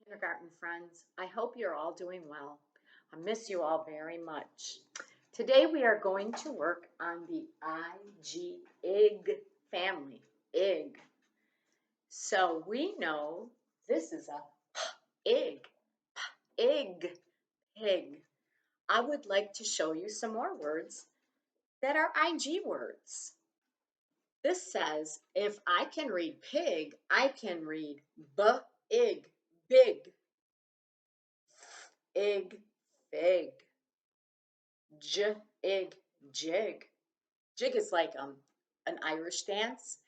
Kindergarten friends. I hope you're all doing well. I miss you all very much. Today we are going to work on the IG family. Ig. So we know this is a ig, ig, pig. I would like to show you some more words that are IG words. This says if I can read pig, I can read b-ig, big, ig, fig. Jig, jig. Jig is like an Irish dance.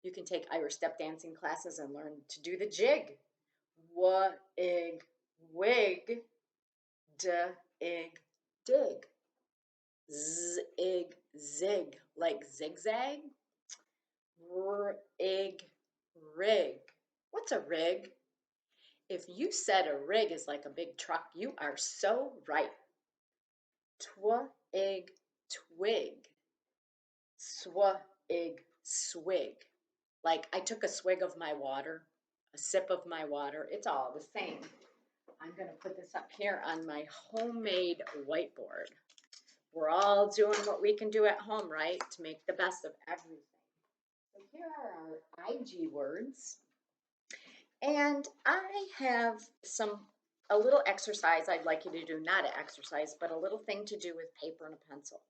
You can take Irish step dancing classes and learn to do the jig. Wa-ig, wig, d-ig, dig. Z-ig, zig, like zigzag. R-ig, rig. What's a rig? If you said a rig is like a big truck, you are so right. Twa-ig, twig. Swig, swig. Like I took a swig of my water, a sip of my water. It's all the same. I'm going to put this up here on my homemade whiteboard. We're all doing what we can do at home, right? To make the best of everything. So here are our IG words. And I have a little exercise I'd like you to do, not an exercise, but a little thing to do with paper and a pencil.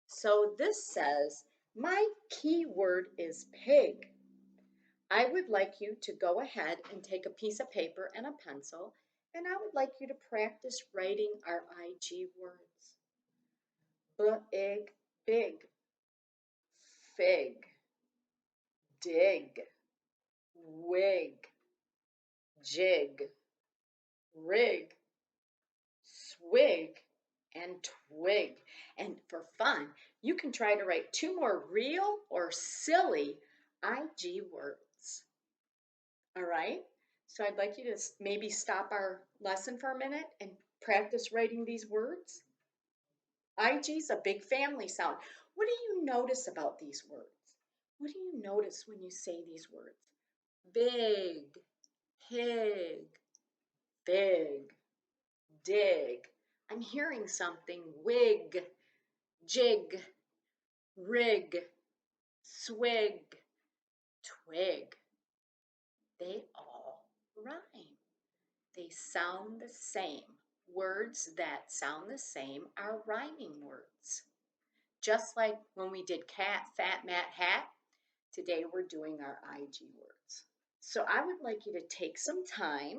So this says, my keyword is pig. I would like you to go ahead and take a piece of paper and a pencil, and I would like you to practice writing our IG words. Big, big, fig, dig, wig, jig, rig, swig, and twig. And for fun, you can try to write two more real or silly IG words. All right? So I'd like you to maybe stop our lesson for a minute and practice writing these words. IG's a big family sound. What do you notice about these words? What do you notice when you say these words? Big, pig, big, dig. I'm hearing something. Wig, jig, rig, swig, twig. They all rhyme. They sound the same. Words that sound the same are rhyming words. Just like when we did cat, fat, mat, hat, today we're doing our IG words. So I would like you to take some time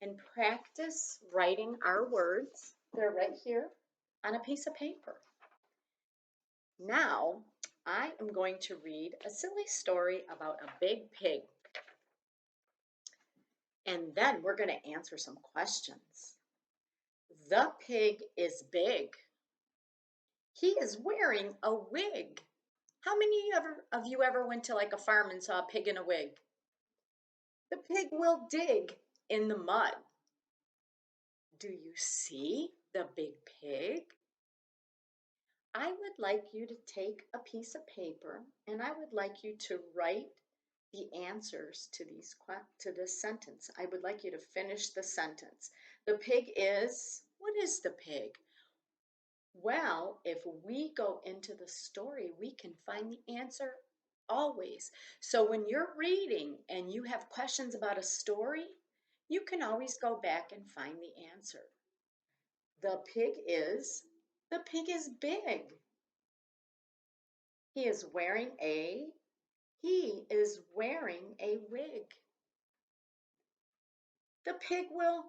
and practice writing our words. They're right here on a piece of paper. Now, I am going to read a silly story about a big pig. And then we're going to answer some questions. The pig is big. He is wearing a wig. How many of you ever went to like a farm and saw a pig in a wig? The pig will dig in the mud. Do you see the big pig? I would like you to take a piece of paper and I would like you to write the answers to this sentence. I would like you to finish the sentence. The pig is, what is the pig? Well, if we go into the story, we can find the answer always. So when you're reading and you have questions about a story, you can always go back and find the answer. The pig is big. He is wearing a wig. The pig will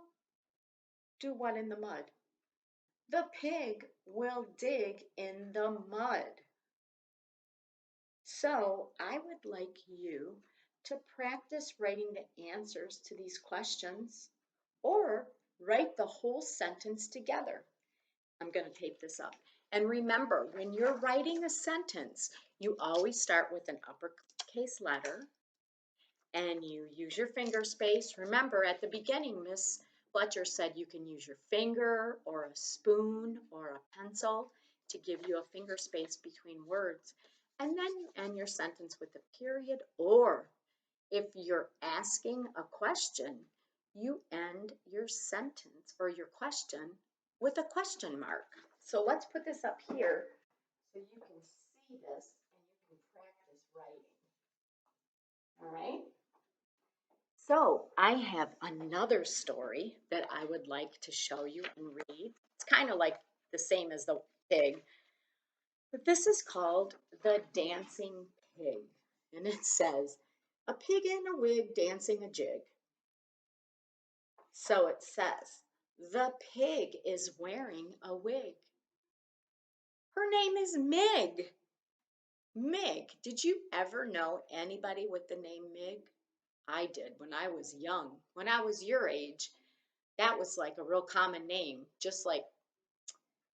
do what in the mud? The pig will dig in the mud. So I would like you to practice writing the answers to these questions or write the whole sentence together. I'm going to tape this up. And remember, when you're writing a sentence, you always start with an uppercase letter and you use your finger space. Remember, at the beginning, Miss Fletcher said you can use your finger or a spoon or a pencil to give you a finger space between words. And then you end your sentence with a period, or if you're asking a question, you end your sentence or your question with a question mark. So let's put this up here so you can see this and you can practice writing. All right? So I have another story that I would like to show you and read. It's kind of like the same as the pig, but this is called The Dancing Pig. And it says, a pig in a wig dancing a jig. So it says, the pig is wearing a wig. Her name is Mig. Mig. Did you ever know anybody with the name Mig? I did when I was young. When I was your age, that was like a real common name, just like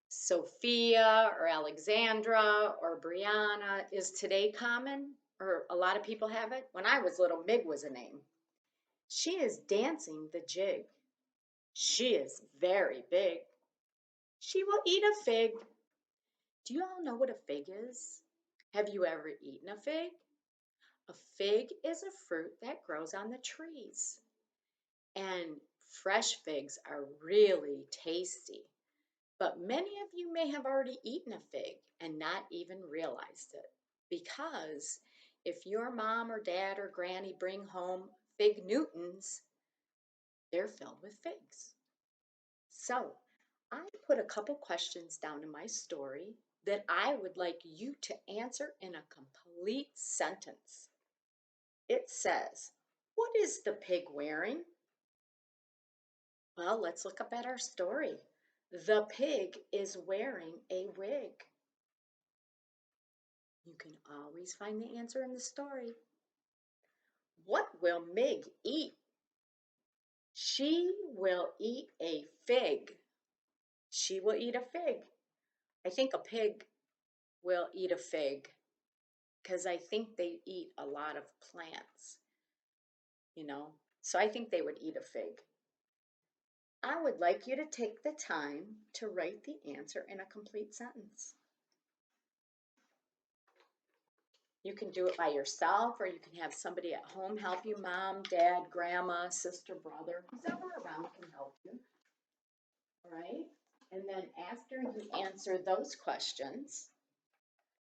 Sophia or Alexandra or Brianna is today common, or a lot of people have it. When I was little, Mig was a name. She is dancing the jig. She is very big. She will eat a fig. Do you all know what a fig is? Have you ever eaten a fig? A fig is a fruit that grows on the trees. And fresh figs are really tasty. But many of you may have already eaten a fig and not even realized it. Because if your mom or dad or granny bring home fig Newtons, they're filled with figs. So I put a couple questions down in my story that I would like you to answer in a complete sentence. It says, what is the pig wearing? Well, let's look up at our story. The pig is wearing a wig. You can always find the answer in the story. What will Mig eat? She will eat a fig. She will eat a fig. I think a pig will eat a fig because I think they eat a lot of plants, you know. So I think they would eat a fig. I would like you to take the time to write the answer in a complete sentence. You can do it by yourself, or you can have somebody at home help you. Mom, dad, grandma, sister, brother, who's ever around can help you. All right? And then after you answer those questions,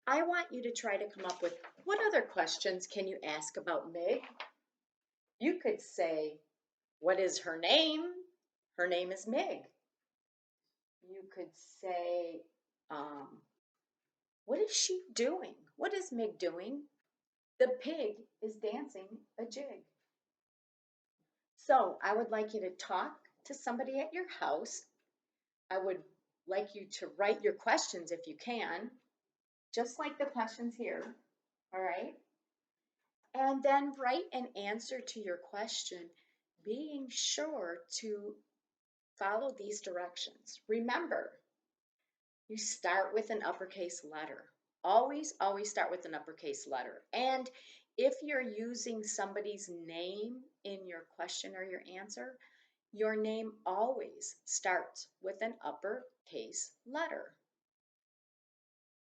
I want you to try to come up with what other questions can you ask about Mig? You could say, what is her name? Her name is Mig. You could say, what is she doing? What is Mig doing? The pig is dancing a jig. So I would like you to talk to somebody at your house. I would like you to write your questions if you can, just like the questions here, all right? And then write an answer to your question, being sure to follow these directions. Remember, you start with an uppercase letter. Always, always start with an uppercase letter. And if you're using somebody's name in your question or your answer, your name always starts with an uppercase letter.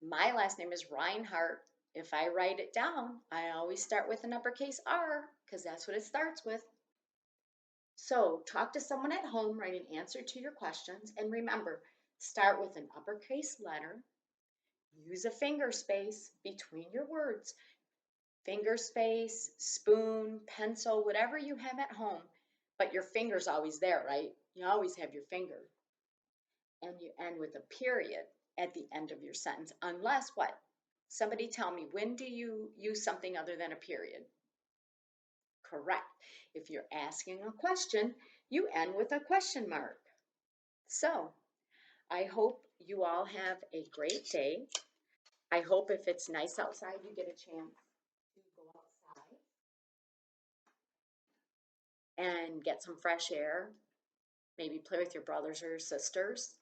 My last name is Reinhardt. If I write it down, I always start with an uppercase R because that's what it starts with. So talk to someone at home, write an answer to your questions, and remember, start with an uppercase letter. Use a finger space between your words. Finger space, spoon, pencil, whatever you have at home, but your finger's always there, right? You always have your finger. And you end with a period at the end of your sentence, unless what? Somebody tell me, when do you use something other than a period? Correct. If you're asking a question, you end with a question mark. So I hope you all have a great day. I hope if it's nice outside, you get a chance to go outside and get some fresh air, maybe play with your brothers or your sisters.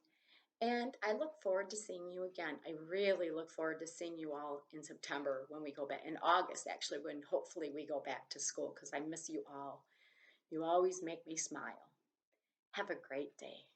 And I look forward to seeing you again. I really look forward to seeing you all in September when we go back, in August actually, when hopefully we go back to school, because I miss you all. You always make me smile. Have a great day.